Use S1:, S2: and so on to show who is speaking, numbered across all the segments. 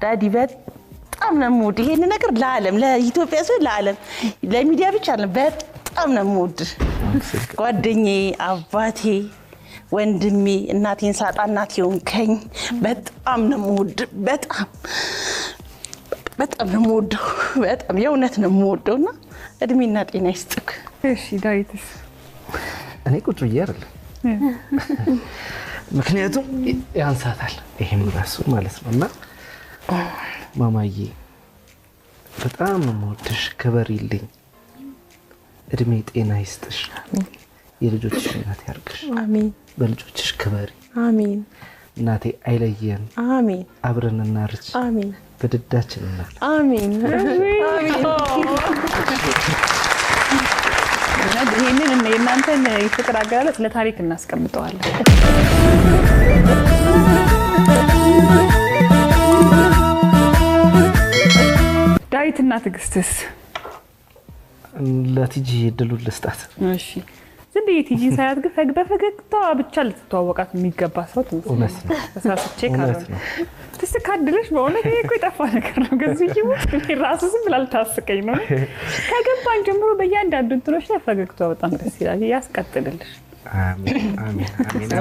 S1: ዳዲ በጣም ነው የምወድ ይሄን ነገር ለዓለም ለኢትዮጵያ ሰው ለዓለም ለሚዲያ ብቻ አይደለም በጣም ነው የምወድ ጓደኛዬ አባቴ ወንድሜ እናቴን ሳጣ እናቴ ሆንከኝ በጣም ነው የምወድ በጣም ነው የምወደው በጣም የእውነት ነው የምወደውና እድሜና ጤና ይስጥክ
S2: እሺ ዳዊትስ
S3: እኔ ቁጭ ብዬ አይደለም ምክንያቱም ያንሳታል ይሄም ራሱ ማለት ነውና ማማዬ በጣም ነው የምወድሽ ክበሪልኝ እድሜ ጤና ይስጥሽ የልጆችሽ እናት ያርግሽ
S1: አሜን
S3: በልጆችሽ ክበሪ
S1: አሜን
S3: እናቴ አይለየን አሜን አብረን እናርጅ
S1: አሜን
S3: በድዳችን እናት
S1: አሜን
S2: ይሄንን እናንተን ፍቅር አገላለጽ ለታሪክ እናስቀምጠዋለን ዳዊትና ትግስትስ
S3: ለቲጂ ድሉል ልስጣት
S2: እሺ ዝም ብዬ ቲጂ ሳያት ግን በፈገግታዋ ብቻ ልትተዋወቃት የሚገባ ሰው
S3: እውነት ነው
S2: ተሳስቼ ካለው ትስካድልሽ በእውነት ይሄ እኮ የጠፋ ነገር ነው ገዝዬ ውስጥ ራሱ ዝም ብላ ልታስቀኝ ነው ከገባን ጀምሮ በእያንዳንዱ እንትኖች ላይ ፈገግታዋ በጣም ደስ ይላል ያስቀጥልልሽ
S3: አሜን አሜን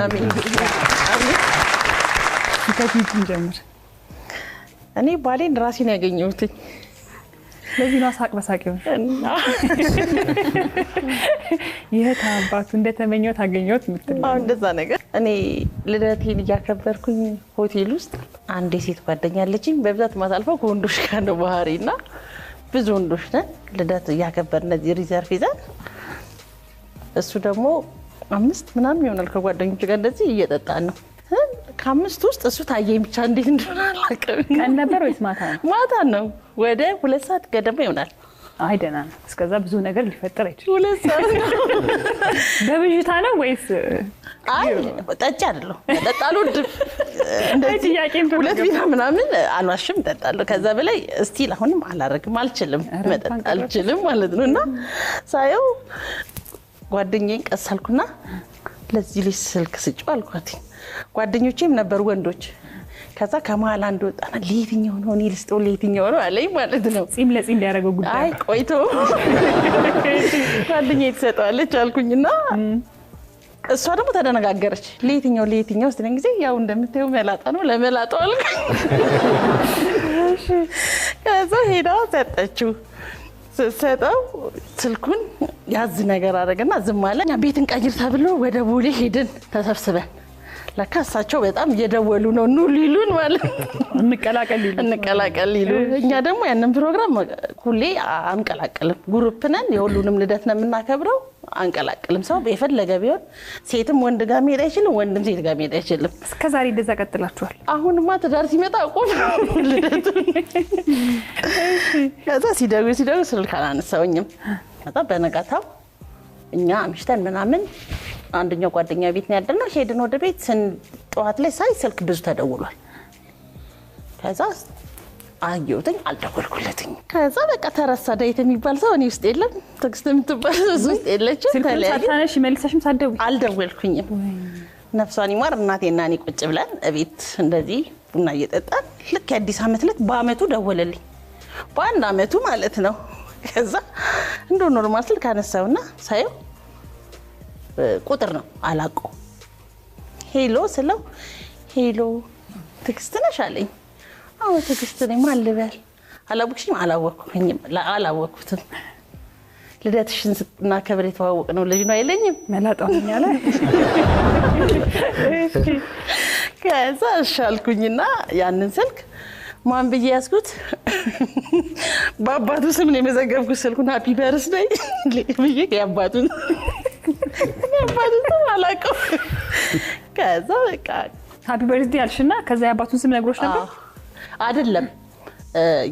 S1: አሜን
S2: ከቲጂ ጀምር
S1: እኔ ባሌን ራሴን ያገኘሁት
S2: ለዚህ ነው ሳቅ በሳቅ ይሆን ይሄ ታባቱ እንደተመኘው ታገኘውት ምትል
S1: እንደዛ ነገር እኔ ልደቴን ያከበርኩኝ ሆቴል ውስጥ አንድ ሴት ጓደኛ አለችኝ በብዛት ማሳልፈው ከወንዶች ጋር ነው ባህሪና ብዙ ወንዶች ነን ልደት ያከበርነ ሪዘርቭ ይዘን እሱ ደግሞ 5 ምናምን ይሆናል ከጓደኞቹ ጋር እንደዚህ እየጠጣን ነው ከአምስት ውስጥ እሱ ታየኝ ብቻ እንዴት እንደሆነ አላውቅም
S2: ቀን ነበር ወይስ
S1: ማታ ነው ወደ 2 ሰዓት ገደማ ይሆናል
S2: አይ ደህና ነው እስከዛ ብዙ ነገር ሊፈጠር አይችልም
S1: 2 ሰዓት
S2: በብዥታ ነው ወይስ
S1: አይ ጠጪ አይደለም ጠጣሉ እንደዚህ ሁለት ቢራ ምናምን አልዋሽም ጠጣለሁ ከዛ በላይ ስቲል አሁንም አላረግም አልችልም መጠጥ አልችልም ማለት ነውና ሳየው ጓደኛዬን ቀሳልኩና ለዚህ ልጅ ስልክ ስጪው አልኳት ጓደኞቼም ነበሩ ወንዶች ከዛ ከመሃል አንድ ወጣና ለየትኛው ነው እኔ ልስጠው ለየትኛው ነው አለኝ ማለት ነው
S2: ጺም ለጺም ሊያረገው ጉዳይ
S1: አይ ቆይቶ ጓደኛዬ ትሰጣለች አልኩኝና እሷ ደግሞ ተደነጋገረች ለየትኛው ስትለኝ ጊዜ ያው እንደምታየው መላጣ ነው ለመላጣው አልኩኝ ከዛ ሄዳ ሰጠችው ሰጠው ስልኩን ያዝ ነገር አደረገና ዝም አለ ቤትን ቀይር ተብሎ ወደ ቦሌ ሄድን ተሰብስበን ለካሳቸው በጣም እየደወሉ ነው ኑ ሊሉን ማለት እንቀላቀል ሊሉ እኛ ደግሞ ያንን ፕሮግራም ሁሌ አንቀላቀልም ግሩፕ ነን የሁሉንም ልደት ነው የምናከብረው አንቀላቀልም ሰው በፈለገ ቢሆን ሴትም ወንድ ጋር መሄድ አይችልም ወንድም ሴት ጋር መሄድ አይችልም
S2: እስከዛሬ እንደዛ ቀጥላችኋል
S1: አሁንማ ትዳር ሲመጣ ቆም ልደቱ ከዛ ሲደውል ስልክ አላነሳውኝም ከዛ በነጋታው እኛ አምሽተን ምናምን አንደኛው ጓደኛ ቤት ነው ያደረው ሄድን ወደ ቤት ጠዋት ላይ ሳይ ስልክ ብዙ ተደውሏል ከዛ አየሁትኝ አልደወልኩለትኝ ከዛ በቃ ተረሳ ዳዊት የሚባል ሰው እኔ ውስጥ የለም ትግስት የምትባል ሰው ውስጥ የለችም
S2: ታነሽ መልሰሽም ሳትደውይ
S1: አልደወልኩኝም ነፍሷን ይማር እናቴና እኔ ቁጭ ብለን እቤት እንደዚህ ቡና እየጠጣን ልክ የአዲስ ዓመት ዕለት በአመቱ ደወለልኝ በአንድ አመቱ ማለት ነው ከዛ እንደው ኖርማል ስልክ አነሳውና ሳየው ቁጥር ነው አላውቀው ሄሎ ስለው ሄሎ ትግስት ነሽ አለኝ አዎ ትግስት ነኝ ማን ልበል አላወቅሽም አላወቅኩትም ልደትሽን ስናከብር የተዋወቅነው ልጅ ነው አይለኝም
S2: መላጣው ነኝ አለ
S1: ከዛ እሻልኩኝና ያንን ስልክ ማን ብዬ ያስኩት በአባቱ ስም ነው የመዘገብኩት ስልኩን ሃፒ በርዝዴይ ብዬ ያባቱን አላውቀው ከዛ በቃ
S2: ሃፒ በርዝዴይ አልሽና ከዛ ያባቱን ስም ነግሮሽ ነበር
S1: አይደለም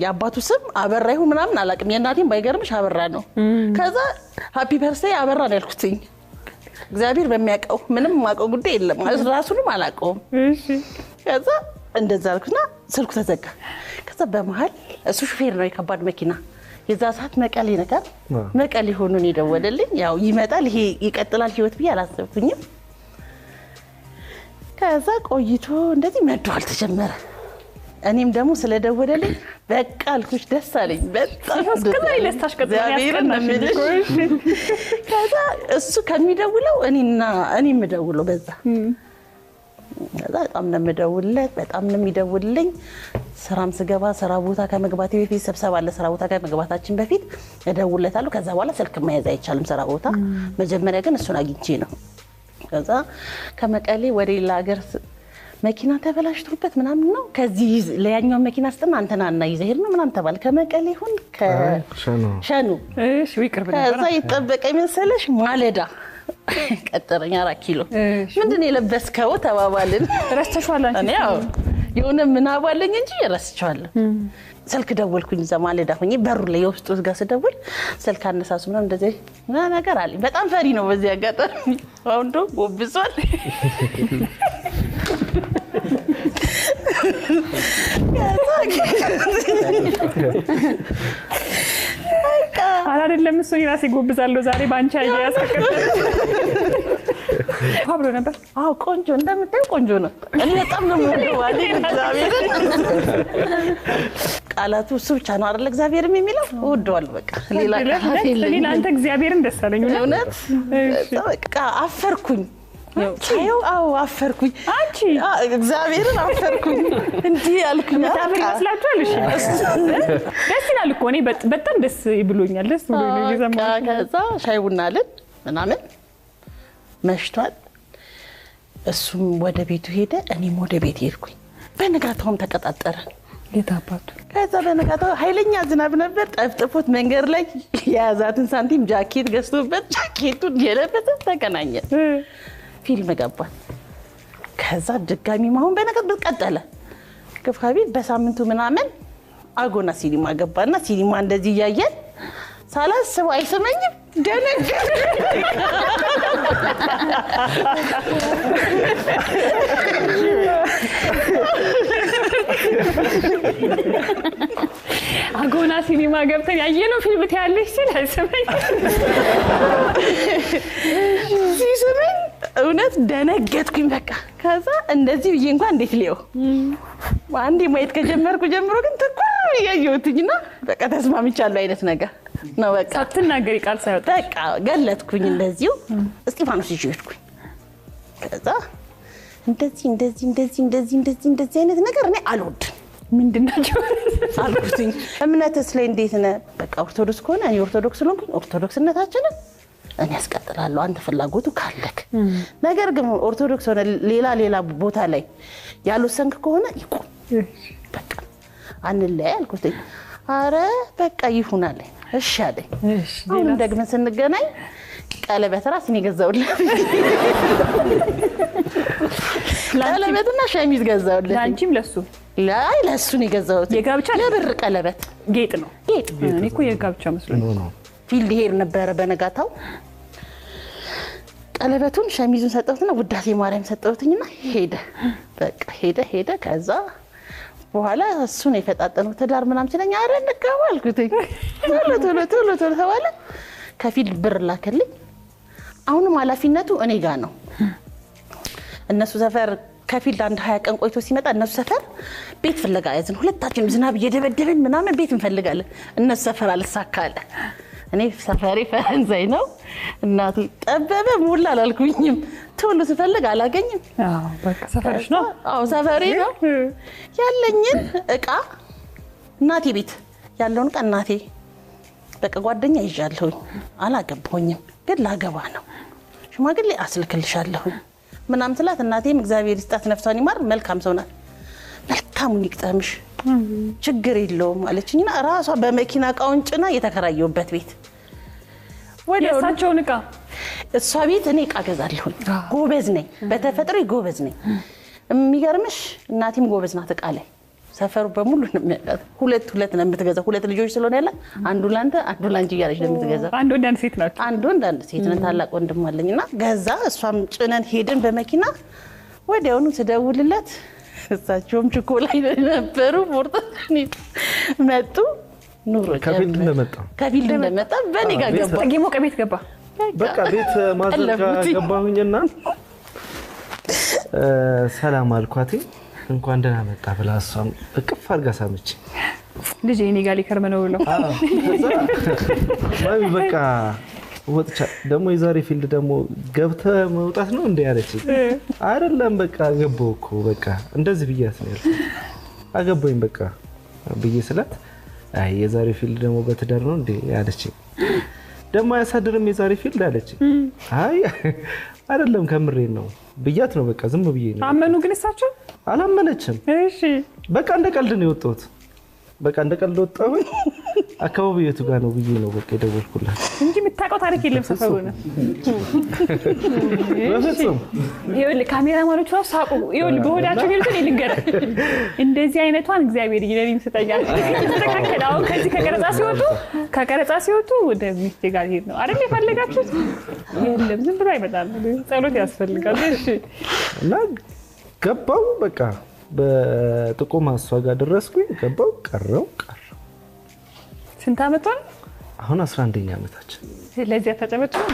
S1: ያባቱ ስም አበራ ይሁን ምናምን አላውቅም የእናቴም ባይገርምሽ አበራ ነው ከዛ ሃፒ በርዝዴይ አበራ ነው ያልኩትኝ እግዚአብሔር በሚያውቀው ምንም ማውቀው ጉዳይ የለም ራሱንም አላውቀውም
S2: እሺ
S1: ከዛ እንደዛ አልኩና ስልኩ ተዘጋ ከዛ በመሃል እሱ ሹፌር ነው የከባድ መኪና የዛ ሰዓት መቀሌ ነገር መቀሌ ሆኖ ነው የደወለልኝ ያው ይመጣል ይሄ ይቀጥላል ህይወት ብዬ አላሰብኩኝም ከዛ ቆይቶ እንደዚህ መደወል ተጀመረ እኔም ደግሞ ስለደወለልኝ በቃ አልኩሽ ደስ አለኝ በጣም
S2: እስከዛሬ ለስታሽ ቀጥታ
S1: ከዛ እሱ ከሚደውለው እኔ የምደውለው በዛ በጣም ነው የምደውልለት በጣም ነው የሚደውልልኝ ስራም ስገባ ስራ ቦታ ከመግባቴ በፊት ስብሰባ አለ ስራ ቦታ ከመግባታችን በፊት እደውልለታለሁ ከዛ በኋላ ስልክ መያዝ አይቻልም ስራ ቦታ መጀመሪያ ግን እሱን አግኝቼ ነው ከዛ ከመቀሌ ወደ ሌላ ሀገር መኪና ተበላሽቶበት ምናምን ነው ከዚህ ለያኛው መኪና አስጠና አንተናና ይዘህ ነው ምናምን ተባለ ከመቀሌ ይሁን ከሸኑ
S2: እሺ ይቅርብ ነበር
S1: ከዛ ይጠበቀኝ መሰለሽ ማለዳ ቀጠረኛ 4 ኪሎ ምንድነው የለበስከው ተባባልን
S2: ረስተሽዋል አንቺ
S1: እኔ ያው የሆነ ምናብ አለኝ እንጂ ረስቻለሁ ስልክ ደወልኩኝ ዘማለዳ ሆኜ በሩ ላይ ውስጥ ጋር ስደውል ስልክ አነሳሱ ምናምን እንደዚህ ነገር አለኝ በጣም ፈሪ ነው በዚህ አጋጣሚ አሁን ዶ ጎብሷል
S2: አይደለም እሱ ይራስ ይጎብዛለሁ ዛሬ ባንቺ አያያዝ አብሮ ነበር
S1: አው ቆንጆ እንደምታዩ ቆንጆ ነው እኔ በጣም ነው የምወደው እግዚአብሔር ቃላቱ እሱ ብቻ ነው አይደል እግዚአብሔርም የሚለው እወደዋለሁ በቃ ሌላ ቃላት የለም
S2: እኔ አንተ እግዚአብሔርን ደስ አለኝ
S1: እውነት በቃ አፈርኩኝ አው አፈርኩኝ
S2: አንቺ
S1: እግዚአብሔርን አፈርኩኝ እንዴ ያልኩኝ
S2: ታመስላችኋል እሺ ደስ ይላል እኮ እኔ በጣም ደስ ይብሎኛል ደስ ብሎኛል ይዘማል
S1: ከዛ ሻይ ቡና አለን ምናምን መሽቷል እሱም ወደ ቤቱ ሄደ እኔም ወደ ቤት ሄድኩኝ በነጋታውም ተቀጣጠረን
S2: ለታባቱ
S1: ከዛ በነጋታው ኃይለኛ ዝናብ ነበር ጠፍጥፎት መንገድ ላይ የያዛትን ሳንቲም ጃኬት ገዝቶበት ጃኬቱን የለበሰ ተገናኘ ፊልም ገባን ከዛ ድጋሚ ማሁን በነጋታው ቀጠለ ከፍካቢ በሳምንቱ ምናምን አጎና ሲኒማ ገባና ሲኒማ እንደዚህ ያያየን ሳላስበው አይሰመኝም ደነገጥኩ
S2: አጎና ሲኒማ ገብተን ያየነው ፊልም ታያለሽ ሲል አይሰመኝ
S1: ሲሰመኝ እውነት ደነገጥኩኝ በቃ ከዛ እንደዚህ ብዬ እንኳን እንዴት ሊየው አንዴ ማየት ከጀመርኩ ጀምሮ ግን ተቆር ያየሁትኝና በቃ ተስማምቻለሁ አይነት ነገር ነው በቃ
S2: ሳትናገሪ ቃል ሳይወጣ
S1: በቃ ገለጥኩኝ እንደዚሁ እስጢፋኖስ ይሽልኩኝ ከዛ እንደዚህ አይነት ነገር እኔ አልወድም
S2: ምንድናቸው
S1: አልኩትኝ እምነትስ ላይ እንዴት ነህ በቃ ኦርቶዶክስ ከሆነ እኔ ኦርቶዶክስ ስለሆንኩኝ ኦርቶዶክስነታችንን እኔ ያስቀጥላለሁ አንተ ፍላጎቱ ካለክ ነገር ግን ኦርቶዶክስ ሆነ ሌላ ቦታ ላይ ያልወሰንክ ከሆነ ይቆም በቃ አንለያይ አልኩትኝ አረ በቃ ይሁናል እሺ አለኝ አሁን ደግመን ስንገናኝ ቀለበት ራስ እኔ ገዛውልኝ ቀለበትና ሸሚዝ ገዛውልኝ
S2: ላንቺም ለሱ
S1: ለሱ ነው ገዛውት
S2: የጋብቻ
S1: ለብር ቀለበት
S2: ጌጥ ነው እኔ እኮ የጋብቻ መስሎኝ
S3: ነው
S1: ፊልድ ሄር ነበረ በነጋታው ቀለበቱን ሸሚዙን ሰጠሁትና ውዳሴ ማርያም ሰጠሁትኝና ሄደ በቃ ሄደ ከዛ በኋላ እሱ ነው የፈጣጠነው ተዳር ምናምን ሲለኝ አረ እንጋባ አልኩትኝ ቶሎ ተባለ ከፊልድ ብር ላከልኝ አሁንም ኃላፊነቱ እኔ ጋር ነው እነሱ ሰፈር ከፊልድ አንድ 20 ቀን ቆይቶ ሲመጣ እነሱ ሰፈር ቤት ፍለጋ ያዝን ሁለታችንም ዝናብ እየደበደበን ምናምን ቤት እንፈልጋለን እነሱ ሰፈር አልሳካለ እኔ ሰፈሬ ፈረንሳይ ነው እናቴ ጠበበ ሞላ አላልኩኝም ቶሎ ስፈልግ አላገኝም
S2: አዎ በቃ ሰፈርሽ ነው
S1: አዎ ሰፈሬ ነው ያለኝን እቃ እናቴ ቤት ያለውን እቃ እናቴ በቃ ጓደኛ ይዣለሁኝ አላገባሁኝም ግን ላገባ ነው ሽማግሌ አስልክልሻለሁ ምናምን ስላት እናቴም እግዚአብሔር ይስጣት ነፍሷን ይማር መልካም ሰው ናት መልካሙን ይቅጠምሽ ችግር የለውም አለችኝና ራሷ በመኪና እቃውን ጭና የተከራየውበት ቤት
S2: የእሳቸውን እቃ
S1: እሷ ቤት እኔ እቃ ገዛለሁ ጎበዝ ነኝ በተፈጥሮ ጎበዝ ነኝ የሚገርምሽ እናቴም ጎበዝ ናት እቃ ላይ ሰፈሩ በሙሉ ነው የሚያውቃት ሁለት ነው የምትገዛው ሁለት ልጆች ስለሆነ ያለ አንዱ ላንተ አንዱ ላንቺ እያለች ነው የምትገዛው
S2: አንድ ወንድ አንድ ሴት ናቸው
S1: አንድ ወንድ አንድ ሴት ነው ታላቅ ወንድም አለኝና ገዛ እሷም ጭነን ሄድን በመኪና ወዲያውኑ ስደውልለት እሳቸውም ችኮላ ነበሩ ፖርታኒ መጡ ኑሮ
S3: ከፊልድ እንደመጣ
S1: በኔ ጋር ገባ
S2: ተጌሞ ከቤት ገባ
S3: በቃ ቤት ማዘጋ ገባሁኝና ሰላም አልኳት እንኳን ደህና መጣ ብላ እሷም እቅፍ አድርጋ ሳመች።
S2: ልጄ እኔ ጋር ሊከርም ነው ብለው
S3: ማሚ በቃ ወጥቻ ደግሞ የዛሬ ፊልድ ደግሞ ገብተህ መውጣት ነው እንዴ ያለችኝ። አይደለም በቃ ገባሁ እኮ በቃ እንደዚህ ብያት ነው ያልኩት። አገባኝ በቃ ብዬ ስላት አይ የዛሬ ፊልድ ደግሞ በትዳር ነው እንዴ ያለችኝ። ደግሞ አያሳድርም የዛሬ ፊልድ አለችኝ። አይ አይደለም ከምሬን ነው ብያት ነው በቃ ዝም ብዬ ነው።
S2: አመኑ ግን እሳቸው
S3: አላመነችም።
S2: እሺ
S3: በቃ እንደ ቀልድ ነው የወጣሁት። በቃ እንደ ቀልድ ወጣሁኝ። አካባቢው የቱ ጋር ነው ብዬ ነው በቃ የደወልኩላት
S2: እንጂ የምታውቀው ታሪክ የለም ሰፈሩ ነው።
S3: በፍጹም
S2: ይኸውልህ ካሜራማኖቹ ነው ሳቁ። ይኸውልህ በሆዳቸው ይልኩን ይልንገር እንደዚህ አይነቷን እግዚአብሔር ይለሪም ስጠያል ተከከለ። አሁን ከቀረጻ ሲወጡ ወደ ሚስቴ ጋር ሄድ ነው አይደል የፈለጋችሁት? የለም ዝም ብሎ አይመጣም። ጸሎት ያስፈልጋል። እሺ
S3: እና ገባው በቃ በጥቁማ እሷ ጋር ደረስኩኝ። ገባው ቀረው።
S2: ስንት አመት ሆነ?
S3: አሁን 11ኛ አመታችን።
S2: ለዚህ ተጨበጭ ነው።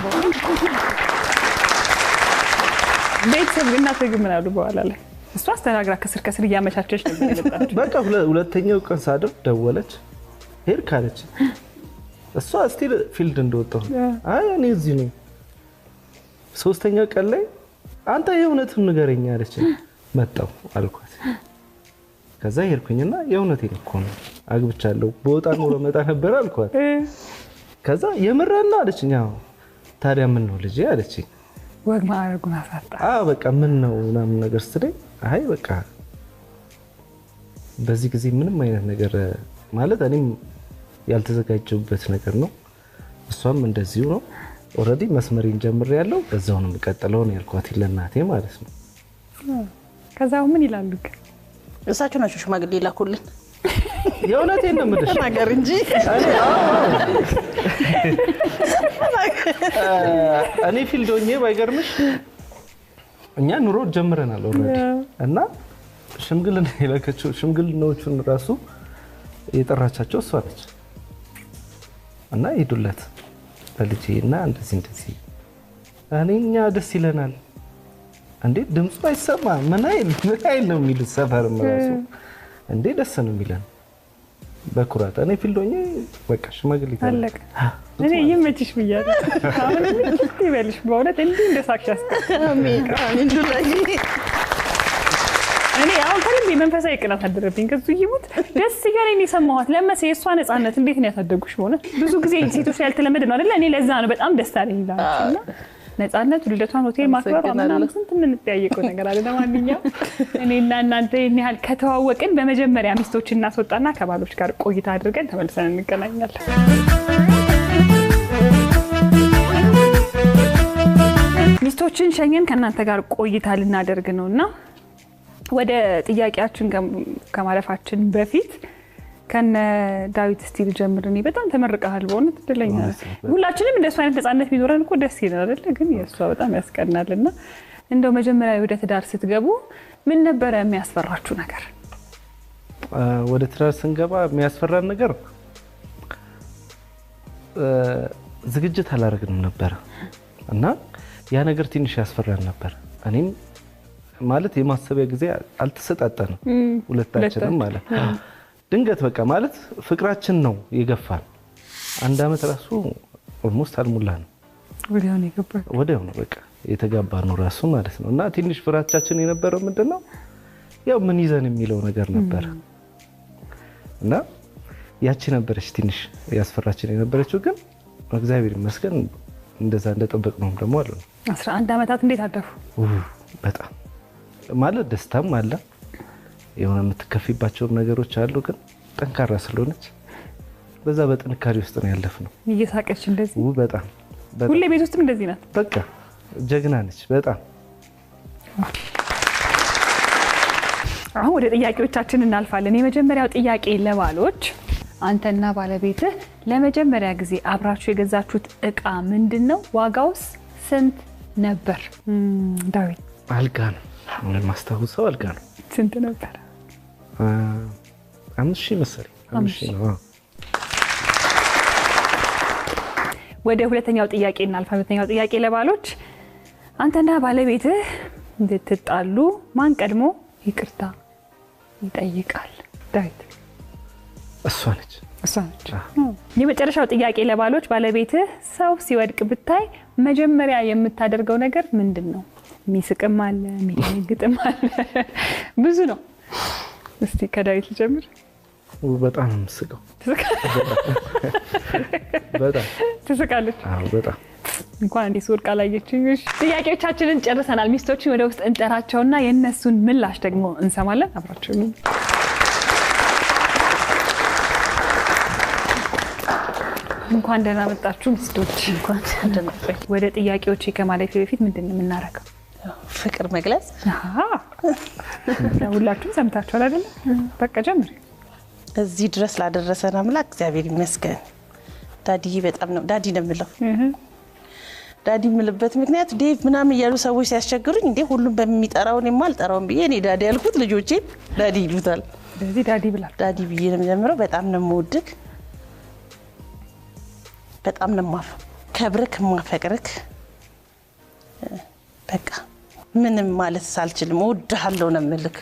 S2: ቤተሰብ እናትህ ግን ምን አሉ በኋላ ላይ? እሷ አስተናግራ ከስር እያመቻቸች ነበር የመጣችው።
S3: በቃ ሁለተኛው ቀን ሳድር ደወለች። ሄድ ካለች እሷ ስቲል ፊልድ እንደወጣሁ አይ እኔ እዚህ ነኝ። ሶስተኛው ቀን ላይ አንተ የእውነቱን ንገረኝ አለች። መጣሁ አልኳት። ከዛ ሄድኩኝና የእውነቴን እኮ ነው አግብቻለሁ በወጣ ኖሮ መጣ ነበር አልኳት። ከዛ የምረና አለችኝ። አዎ ታዲያ ምን ነው ልጄ አለችኝ።
S2: ወግ ማረጉን አሳጣ።
S3: በቃ ምን ነው ምናምን ነገር ስትለኝ አይ በቃ በዚህ ጊዜ ምንም አይነት ነገር ማለት እኔም ያልተዘጋጀሁበት ነገር ነው። እሷም እንደዚሁ ነው። ኦሬዲ መስመሪን ጀምሬያለሁ በዛው ነው የምቀጥለው ነው ያልኳት ለእናቴ ማለት ነው።
S2: ከዛው ምን ይላሉ?
S1: እሳቸው ናቸው ሽማግሌ ላኩልን።
S3: የእውነቴን ነው የምልሽ
S1: ነገር እንጂ
S3: እኔ ፊልድ ሆኜ ባይገርምሽ እኛ ኑሮ ጀምረናል ኦሬዲ እና ሽምግልና የላከችው ሽምግልናዎቹን ራሱ የጠራቻቸው እሷ ነች። እና ሄዱለት በልጄና እንደዚህ እኛ ደስ ይለናል እንዴ ድምፁ አይሰማ ምን አይል ነው የሚሉት ሰፈርም ራሱ እንዴ ደስ ነው የሚለን በኩራት እኔ ፊልድ ሆኜ በቃ ሽማግሌ
S2: አለቀ። እኔ ይመችሽ ብያለሁ። አሁን ምን ትይበልሽ በእውነት እንዴ እንደሳክሻስ
S1: አሜን እንዱላኝ።
S2: እኔ አሁን ከልቤ መንፈሳዊ ቅናት አደረብኝ። ከሱ ይሙት ደስ እያለኝ የሰማኋት ለመሰ የእሷ ነፃነት እንዴት ነው ያሳደጉሽ? በእውነት ብዙ ጊዜ ሴቶች ያልተለመደ ነው አይደል? እኔ ለዛ ነው በጣም ደስ አለኝ ይላልና ነፃነት ልደቷን ሆቴል ማክበር ምናምን ስንት የምንጠያየቀው ነገር አለ። ለማንኛውም እኔና እናንተ ይሄን ያህል ከተዋወቅን በመጀመሪያ ሚስቶችን እናስወጣና ከባሎች ጋር ቆይታ አድርገን ተመልሰን እንገናኛለን። ሚስቶችን ሸኘን ከእናንተ ጋር ቆይታ ልናደርግ ነውና ወደ ጥያቄያችን ከማለፋችን በፊት ከነ ዳዊት ስቲል ጀምርኒ በጣም ተመርቀሃል። በእውነት እድለኛ ነህ። ሁላችንም እንደሱ አይነት ነፃነት ቢኖረን እኮ ደስ ይላል አይደል? ግን የእሷ በጣም ያስቀናልና እንደው መጀመሪያ ወደ ትዳር ስትገቡ ምን ነበር የሚያስፈራችሁ ነገር?
S3: ወደ ትዳር ስንገባ የሚያስፈራን ነገር ዝግጅት አላደረግንም ነበር እና ያ ነገር ትንሽ ያስፈራን ነበር። እኔም ማለት የማሰቢያ ጊዜ አልተሰጣጠንም ሁለታችንም ማለት ድንገት በቃ ማለት ፍቅራችን ነው የገፋን። አንድ አመት ራሱ ኦልሞስት አልሞላ ነው ወዲያው ነው በቃ የተጋባ ነው ራሱ ማለት ነው። እና ትንሽ ፍራቻችን የነበረው ምንድነው ያው ምን ይዘን የሚለው ነገር ነበር እና ያቺ ነበረች ትንሽ ያስፈራችን የነበረችው። ግን እግዚአብሔር ይመስገን እንደዛ እንደጠበቅነው ደግሞ አለ።
S2: 11 አመታት እንዴት አደፉ?
S3: በጣም ማለት ደስታም አለ የሆነ የምትከፊባቸው ነገሮች አሉ። ግን ጠንካራ ስለሆነች በዛ በጥንካሬ ውስጥ ነው ያለፍነው።
S2: እየሳቀች እንደዚህ
S3: በጣም
S2: ሁሌ ቤት ውስጥም እንደዚህ ናት።
S3: በቃ ጀግና ነች በጣም።
S2: አሁን ወደ ጥያቄዎቻችን እናልፋለን። የመጀመሪያው ጥያቄ ለባሎች፣ አንተና ባለቤትህ ለመጀመሪያ ጊዜ አብራችሁ የገዛችሁት እቃ ምንድነው? ዋጋውስ ስንት ነበር? ዳዊት።
S3: አልጋ ነው ማስታወሰው። አልጋ ነው።
S2: ስንት ነበር?
S3: 5,000 መሰለኝ። 5,000 ነው።
S2: ወደ ሁለተኛው ጥያቄ እናልፋለን። ሁለተኛው ጥያቄ ለባሎች፣ አንተና ባለቤትህ እንድትጣሉ ማን ቀድሞ ይቅርታ ይጠይቃል? ዳዊት
S3: እሷ ነች።
S2: የመጨረሻው ጥያቄ ለባሎች፣ ባለቤትህ ሰው ሲወድቅ ብታይ መጀመሪያ የምታደርገው ነገር ምንድነው? የሚስቅም አለ፣ የሚደነግጥም አለ፣ ብዙ ነው። እስቲ ከዳዊት ልጀምር።
S3: በጣም የምስቀው። በጣም
S2: ትስቃለች?
S3: አዎ በጣም።
S2: እንኳን እንዲህ ስወድቅ አላየችኝ። ጥያቄዎቻችንን ጨርሰናል። ሚስቶችን ወደ ውስጥ እንጠራቸውና የእነሱን ምላሽ ደግሞ እንሰማለን። አብራችሁ እንኳን ደህና መጣችሁ ሚስቶች። እንኳን ደህና መጣችሁ። ወደ ጥያቄዎች ከማለፌ በፊት ምንድነው የምናደርገው?
S1: ፍቅር መግለጽ።
S2: ሁላችሁም ሰምታችኋል አይደል? በቃ ጀምሪ።
S1: እዚህ ድረስ ላደረሰን አምላክ እግዚአብሔር ይመስገን። ዳዲ በጣም ነው ዳዲ ነው የምለው። ዳዲ የምልበት ምክንያት ዴቭ ምናምን እያሉ ሰዎች ሲያስቸግሩኝ እንዴ ሁሉም በሚጠራው እኔማ አልጠራውም ብዬ እኔ ዳዲ ያልኩት ልጆቼ ዳዲ ይሉታል።
S2: ስለዚህ ዳዲ ብላል።
S1: ዳዲ ብዬ ነው የምጀምረው። በጣም ነው የምወድክ፣ በጣም ነው የማከብርክ፣ የማፈቅርክ። በቃ ምንም ማለት ሳልችልም እወድሃለሁ ነው የምልክ።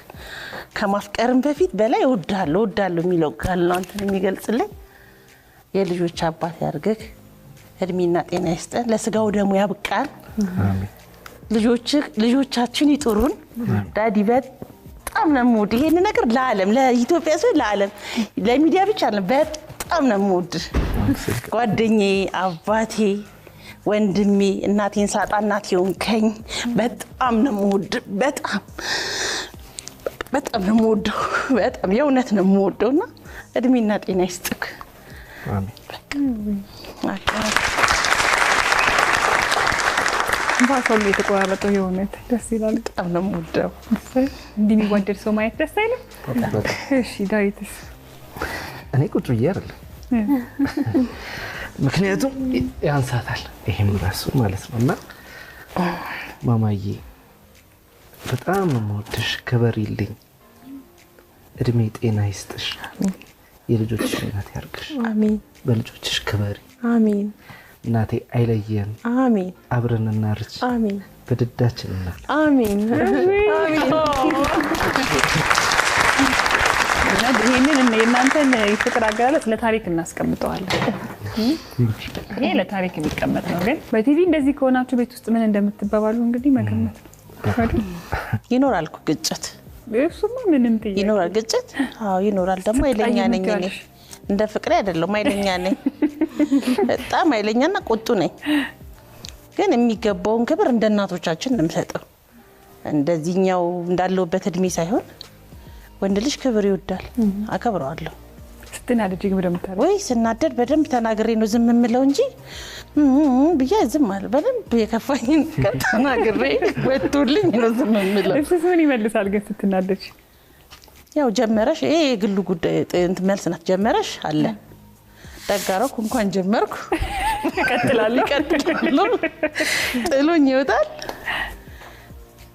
S1: ከማፍቀርም በፊት በላይ እወድሃለሁ የሚለው ቃል ነው አንተን የሚገልጽልኝ። የልጆች አባት ያርግክ፣ እድሜና ጤና ይስጠን፣ ለስጋው ደግሞ ያብቃን።
S3: አሜን።
S1: ልጆቻችን ይጥሩን። ዳዲ በጣም ነው የምወድ። ይሄን ነገር ለዓለም ለኢትዮጵያ ሰው ለዓለም ለሚዲያ ብቻ ነው በጣም ነው የምወድ። ጓደኛዬ፣ አባቴ፣ ወንድሜ፣ እናቴን ሳጣ እናቴ ሆንከኝ። በጣም ነው የምወድ። በጣም ነው የምወደው። በጣም የእውነት ነው የምወደውና እድሜና ጤና ይስጥክ።
S3: አሜን።
S2: ባሶል የተቆራረጠው የእውነት ደስ ይላል።
S1: በጣም ነው የምወደው።
S2: እንዲህ የሚወደድ ሰው ማየት ደስ አይልም? እሺ ዳዊትስ?
S3: እኔ ቁጭ ብዬ አይደለም፣ ምክንያቱም ያንሳታል ይሄም ራሱ ማለት ነውና ማማዬ በጣም ነው የምወድሽ፣ ክበሪልኝ፣ እድሜ ጤና ይስጥሽ፣ የልጆችሽ እናት ያርግሽ።
S1: አሜን።
S3: በልጆችሽ ክበሪ።
S1: አሜን።
S3: እናቴ አይለየን።
S1: አሜን።
S3: አብረን እናርጅ።
S1: አሜን።
S3: በድዳችን እናት።
S1: አሜን።
S2: ይሄንን የእናንተን የፍቅር አገላለጽ ለታሪክ እናስቀምጠዋለን። ይሄ ለታሪክ የሚቀመጥ ነው። ግን በቲቪ እንደዚህ ከሆናችሁ ቤት ውስጥ ምን እንደምትባባሉ እንግዲህ መገመት ነው።
S1: ይኖራል እኮ ግጭት።
S2: እሱማ ምንም ጥያቄ
S1: ይኖራል ግጭት። አዎ ይኖራል። ደግሞ አይለኛ ነኝ እኔ እንደ ፍቅሬ አይደለም፣ አይለኛ ነኝ። በጣም አይለኛና ቁጡ ነኝ። ግን የሚገባውን ክብር እንደ እናቶቻችን ነው የምሰጠው። እንደዚህኛው እንዳለውበት እድሜ ሳይሆን ወንድ ልጅ ክብር ይወዳል፣ አከብረዋለሁ።
S2: ስትናደድ ግን በደምታረ
S1: ወይ ስናደድ በደንብ ተናግሬ ነው ዝም የምለው እንጂ ብዬ ዝም አለ። በደንብ የከፋኝን ተናግሬ ወጥቶልኝ ነው ዝም የምለው።
S2: እሱስ ምን ይመልሳል ግን ስትናደድ?
S1: ያው ጀመረሽ ይሄ የግሉ ጉዳይ እንት መልስ ናት። ጀመረሽ አለ ደጋረኩ እንኳን ጀመርኩ
S2: ይቀጥላል
S1: ጥሎኝ ይወጣል።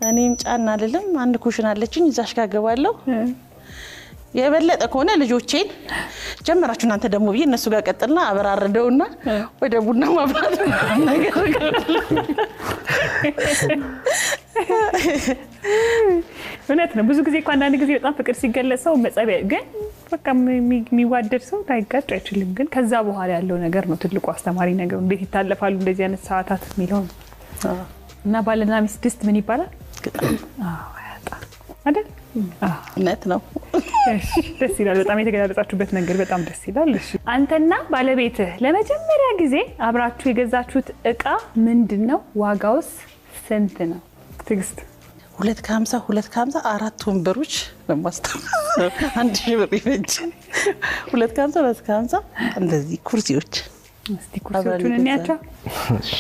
S1: እኔም ጫና አይደለም አንድ ኩሽና አለችኝ እዛሽ ጋር ገባለሁ። የበለጠ ከሆነ ልጆቼን ጀመራችሁ እናንተ ደግሞ ብዬ እነሱ ጋር ቀጥልና አበራርደውና ወደ ቡና ማብራት ነገር
S2: እውነት ነው። ብዙ ጊዜ እኮ አንዳንድ ጊዜ በጣም ፍቅር ሲገለጽ ሰው መጸቢያ ግን በቃ የሚዋደድ ሰው ላይጋጭ አይችልም። ግን ከዛ በኋላ ያለው ነገር ነው ትልቁ አስተማሪ ነገር። እንዴት ይታለፋሉ እንደዚህ አይነት ሰዓታት የሚለው እና ባልና ሚስት ድስት ምን ይባላል? አይደል?
S1: እውነት ነው።
S2: እሺ ደስ ይላል። በጣም የተገላለጻችሁበት ነገር በጣም ደስ ይላል። እሺ አንተና ባለቤትህ ለመጀመሪያ ጊዜ አብራችሁ የገዛችሁት እቃ ምንድነው? ዋጋውስ ስንት ነው? ትግስት
S1: 250 አራት ወንበሮች ለማስተማር 1000 ብር ይፈጅ። 250 እንደዚህ ኩርሲዎች።
S2: እስቲ ኩርሲዎቹን እንያቸው።
S3: እሺ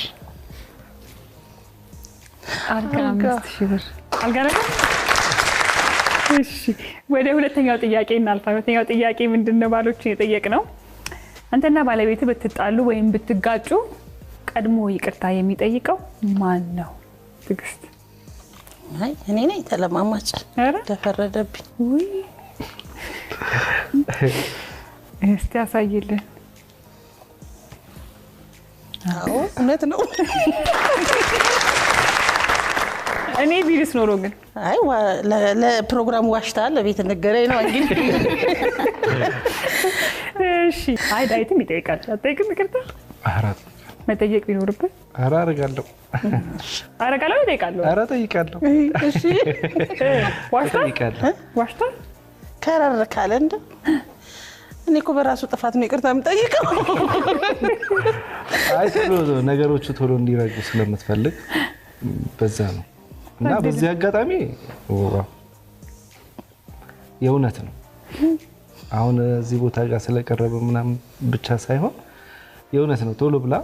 S2: አልጋ 5000 ብር አልጋ ነገር። እሺ ወደ ሁለተኛው ጥያቄ እናልፋለን። ሁለተኛው ጥያቄ ምንድነው? ባሎችን የጠየቅነው አንተና ባለቤትህ ብትጣሉ ወይም ብትጋጩ ቀድሞ ይቅርታ የሚጠይቀው ማን ነው? ትግስት?
S1: አይ እኔ ነኝ ተለማማጭ ተፈረደብኝ።
S2: ውይ እስቲ ያሳይልን።
S1: አዎ እውነት ነው።
S2: እኔ ቢልስ ኖሮ ግን
S1: አይ ለፕሮግራሙ ዋሽታል ለቤት ነገረኝ ነው እንግዲህ።
S2: እሺ አይ ዳዊትም ይጠይቃል። አትጠይቅም? ይቅርታ
S3: አራት
S2: መጠየቅ ቢኖርብህ
S3: አረጋለሁ።
S2: አረጋለሁ እጠይቃለሁ።
S3: ኧረ እጠይቃለሁ።
S1: እሺ
S2: ዋሽታ
S1: ከረር ካለ እንደ እኔ እኮ በራሱ ጥፋት ነው ይቅርታ የምጠይቀው።
S3: አይ ነገሮቹ ቶሎ እንዲረጉ ስለምትፈልግ በዛ ነው። እና በዚህ አጋጣሚ የእውነት ነው አሁን እዚህ ቦታ ጋር ስለቀረበ ምናምን ብቻ ሳይሆን የእውነት ነው ቶሎ ብላ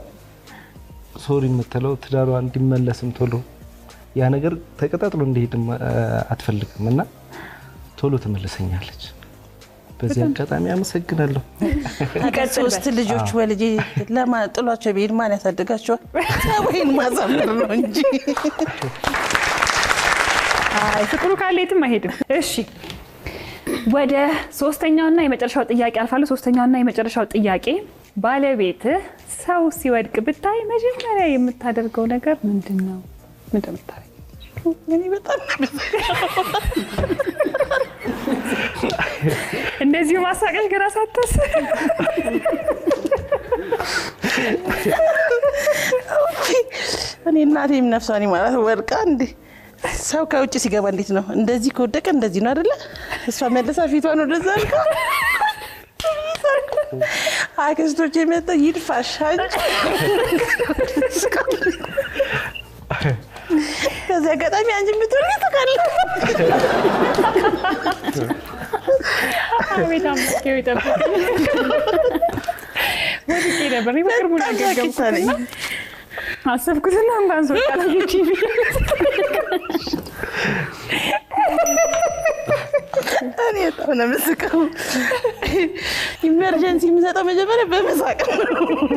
S3: ሶሪ የምትለው ትዳሯ እንዲመለስም ቶሎ ያ ነገር ተቀጣጥሎ እንዲሄድም አትፈልግም እና ቶሎ ትመለሰኛለች። በዚህ አጋጣሚ አመሰግናለሁ።
S1: ሶስት ልጆች ወልጄ ጥሏቸው ቢሄድ ማን ያሳድጋቸዋል? ወይን ማዛምር ነው እንጂ።
S2: አይ ፍቅሩ ካለ የትም አይሄድም። እሺ ወደ ሶስተኛውና የመጨረሻው ጥያቄ አልፋለሁ። ሶስተኛውና የመጨረሻው ጥያቄ ባለቤትህ ሰው ሲወድቅ ብታይ መጀመሪያ የምታደርገው ነገር ምንድነው? ምን እንደምታደርግ
S1: እኔ በጣም
S2: እንደዚሁ ማሳቀሽ ግራ ሳትስ
S1: እኔ እናቴም ነፍሷን ይማራት ወድቃ እንዴ ሰው ከውጭ ሲገባ እንዴት ነው እንደዚህ ከወደቀ እንደዚህ ነው አይደለ? እሷ መልሳ ፊቷን ወደዛ አልካ አክስቶቼ መጣ ይድፋሻል። ከዚያ አጋጣሚ አንቺ ብትወርቂ ተካለ
S2: በጣም ከው ይጠብቅ ወድቄ ነበር በቅርቡ ነገርኩኝ። አሰብኩትና እንኳን ሰው ካላየች
S1: እኔ በጣም ነው የምስቀው። ኢመርጀንሲ የምሰጠው መጀመሪያ በመሳቅ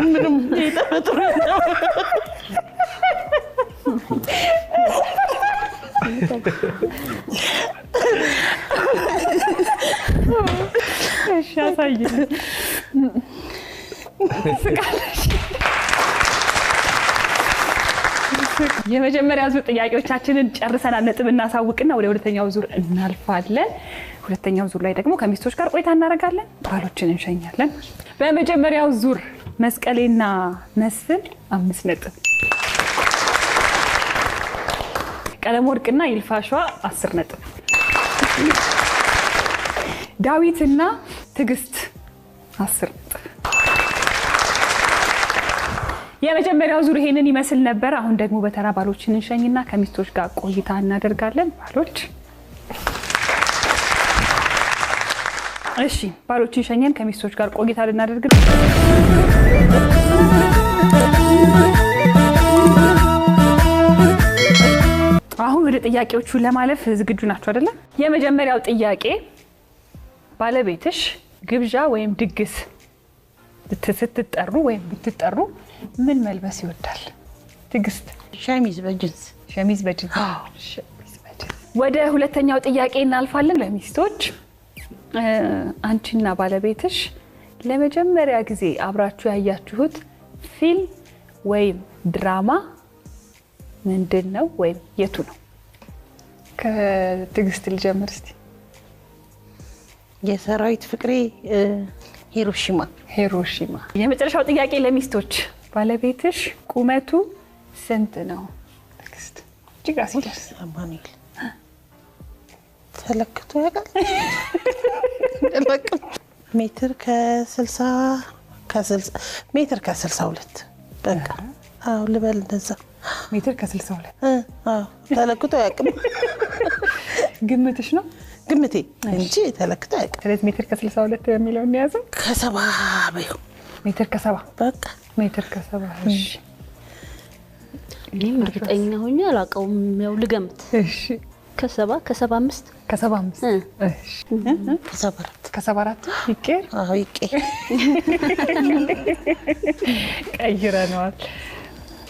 S1: ምንም የተፈጥሮ ነው።
S2: እሺ አሳይኝ። የመጀመሪያ ዙር ጥያቄዎቻችንን ጨርሰናል። ነጥብ እናሳውቅና ወደ ሁለተኛው ዙር እናልፋለን። ሁለተኛው ዙር ላይ ደግሞ ከሚስቶች ጋር ቆይታ እናደርጋለን፣ ባሎችን እንሸኛለን። በመጀመሪያው ዙር መስቀሌና መስፍን 5 ነጥብ፣ ቀለም ወርቅና ይልፋሿ 10 ነጥብ፣ ዳዊትና ትዕግስት 10 ነጥብ። የመጀመሪያው ዙር ይሄንን ይመስል ነበር። አሁን ደግሞ በተራ ባሎችን እንሸኝና ከሚስቶች ጋር ቆይታ እናደርጋለን። ባሎች እሺ፣ ባሎችን ሸኘን፣ ከሚስቶች ጋር ቆይታ ልናደርግ። አሁን ወደ ጥያቄዎቹ ለማለፍ ዝግጁ ናችሁ አይደለ? የመጀመሪያው ጥያቄ ባለቤትሽ ግብዣ ወይም ድግስ ስትጠሩ ወይም ብትጠሩ ምን መልበስ ይወዳል? ትዕግስት
S1: ሸሚዝ በጅንስ።
S2: ሸሚዝ በጅንስ። ወደ ሁለተኛው ጥያቄ እናልፋለን። ለሚስቶች አንቺና ባለቤትሽ ለመጀመሪያ ጊዜ አብራችሁ ያያችሁት ፊልም ወይም ድራማ ምንድነው ወይም የቱ ነው? ከትዕግስት ልጀምር እስቲ።
S1: የሰራዊት ፍቅሬ ሂሮሺማ።
S2: ሂሮሺማ። የመጨረሻው ጥያቄ ለሚስቶች ባለቤትሽ ቁመቱ ስንት ነው? ትዕግስት እጅግ ሲደርስ
S1: አማኑኤል ተለክቶ ያውቃል? ሜትር ከ62 በቃ አዎ ልበል እንደዛ።
S2: ሜትር ከ62
S1: አዎ ተለክቶ ያውቅም።
S2: ግምትሽ ነው?
S1: ግምቴ እንጂ ተለክቶ ያውቅም።
S2: ስለዚህ ሜትር ከ62 የሚለው እንያዘው።
S1: ከ70 በይው።
S2: ሜትር ከ70
S1: በቃ
S2: ሜትር ከ70። እሺ
S4: እኔም እርግጠኛ ሆኜ አላውቀውም፣ ያው ልገምት።
S2: እሺ
S4: ከ75
S2: ከ75 እሺ ከ74 ይቄር።
S1: አዎ ይቄር
S2: ቀይረናል።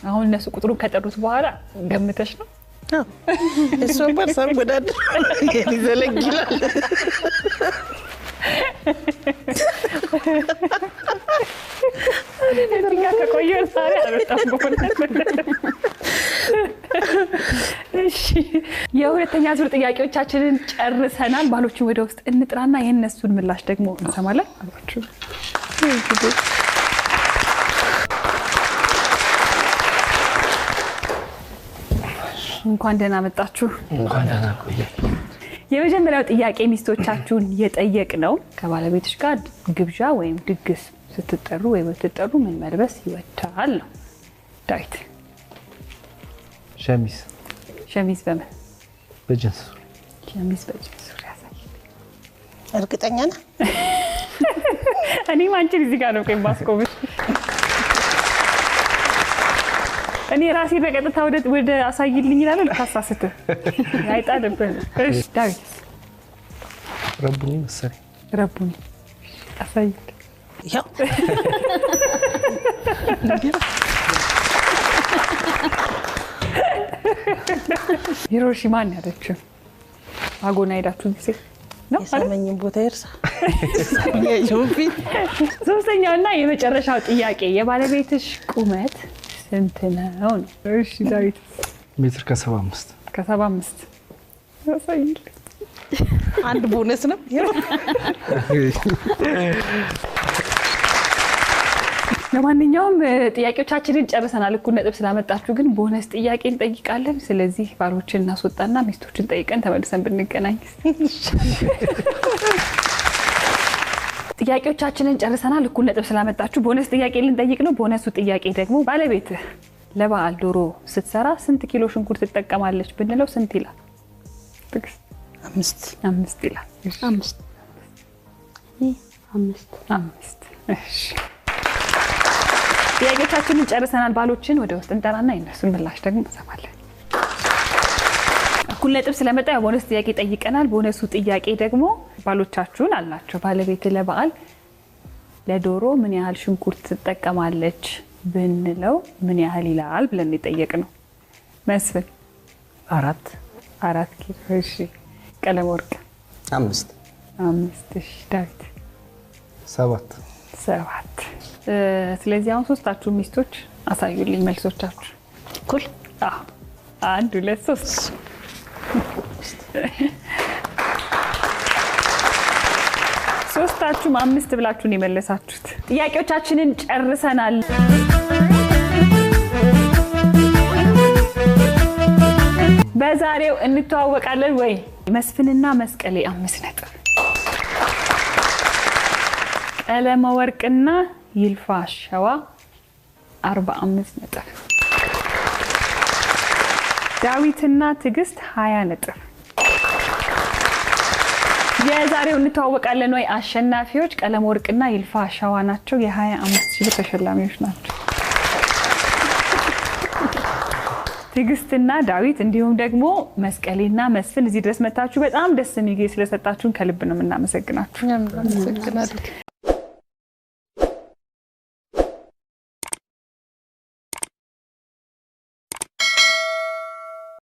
S2: አሁን እነሱ ቁጥሩን ከጠሩት በኋላ ገምተሽ ነው?
S1: አዎ እሱ በርሳም ጎዳድ ይዘለግላል።
S2: እኛ ከቆየን ዛሬ አልወጣም በሆነ። እሺ የሁለተኛ ዙር ጥያቄዎቻችንን ጨርሰናል። ባሎችን ወደ ውስጥ እንጥራና የነሱን ምላሽ ደግሞ እንሰማለን። አብራችሁ እንኳን ደህና መጣችሁ።
S3: እንኳን ደህና ቆየ።
S2: የመጀመሪያው ጥያቄ ሚስቶቻችሁን የጠየቅ ነው ከባለቤትሽ ጋር ግብዣ ወይም ድግስ ስትጠሩ ወይ ብትጠሩ ምን መልበስ ይወዳል ነው። ዳዊት
S3: ሸሚዝ
S2: ሸሚዝ በምን?
S3: በጅንስ
S2: ሸሚዝ በጅንስ ሱሪ ያሳይ።
S1: እርግጠኛ ነህ?
S2: እኔ አንቺን እዚህ ጋር ነው ማስቆምሽ። እኔ ራሴ በቀጥታ ወደ አሳይልኝ ይላል ልታሳስተ አይጣልብህ። እሺ ዳዊት
S3: ረቡኒ መሰለኝ።
S2: ረቡኒ አሳይል።
S1: ያው
S2: ሂሮሺማን ያለችው አጎና ሄዳችሁ ጊዜ ነው
S1: የሰመኝን ቦታ ይርሳ። የጆንፊት
S2: ሶስተኛውና የመጨረሻው ጥያቄ የባለቤትሽ ቁመት ስንት ነው? እሺ ዳዊት
S3: ሜትር ከ75
S2: ከ75 አሳይል።
S1: አንድ ቦነስ ነው።
S2: ለማንኛውም ጥያቄዎቻችንን ጨርሰናል። እኩል ነጥብ ስላመጣችሁ ግን ቦነስ ጥያቄ እንጠይቃለን። ስለዚህ ባሎችን እናስወጣና ሚስቶችን ጠይቀን ተመልሰን ብንገናኝ። ጥያቄዎቻችንን ጨርሰናል። እኩል ነጥብ ስላመጣችሁ ቦነስ ጥያቄ ልንጠይቅ ነው። ቦነሱ ጥያቄ ደግሞ ባለቤትህ ለበዓል ዶሮ ስትሰራ ስንት ኪሎ ሽንኩርት ትጠቀማለች ብንለው ስንት ይላል? 5 ይላል። 5 እሺ ጥያቄዎቻችንን ጨርሰናል። ባሎችን ወደ ውስጥ እንጠራና የነሱን ምላሽ ደግሞ እንሰማለን። እኩል ነጥብ ስለመጣ ቦነስ ጥያቄ ጠይቀናል። ቦነሱ ጥያቄ ደግሞ ባሎቻችሁን አላቸው ባለቤት ለበዓል ለዶሮ ምን ያህል ሽንኩርት ትጠቀማለች ብንለው ምን ያህል ይላል ብለን የጠየቅነው። መስፍን 4 ኪሎ። እሺ ቀለመወርቅ
S5: 5
S2: እሺ ዳዊት
S3: 7
S2: ስለዚህ አሁን ሶስታችሁ ሚስቶች አሳዩልኝ መልሶቻችሁ።
S4: እኩል
S2: 1 2 3 ሶስታችሁም 5 ብላችሁን የመለሳችሁት። ጥያቄዎቻችንን ጨርሰናል። በዛሬው እንተዋወቃለን ወይ መስፍንና መስቀሌ 5 ነጥብ፣ ቀለመወርቅና ይልፋ ሸዋ 45 ነጥብ፣ ዳዊትና ትዕግስት 20 ነጥብ። የዛሬው እንተዋወቃለን ወይ አሸናፊዎች ቀለመወርቅና ይልፋ ሸዋ ናቸው። የ25,000 ተሸላሚዎች ናቸው። ትዕግስትና ዳዊት እንዲሁም ደግሞ መስቀሌና መስፍን እዚህ ድረስ መታችሁ በጣም ደስ የሚል ጊዜ ስለሰጣችሁን ከልብ ነው የምናመሰግናችሁ።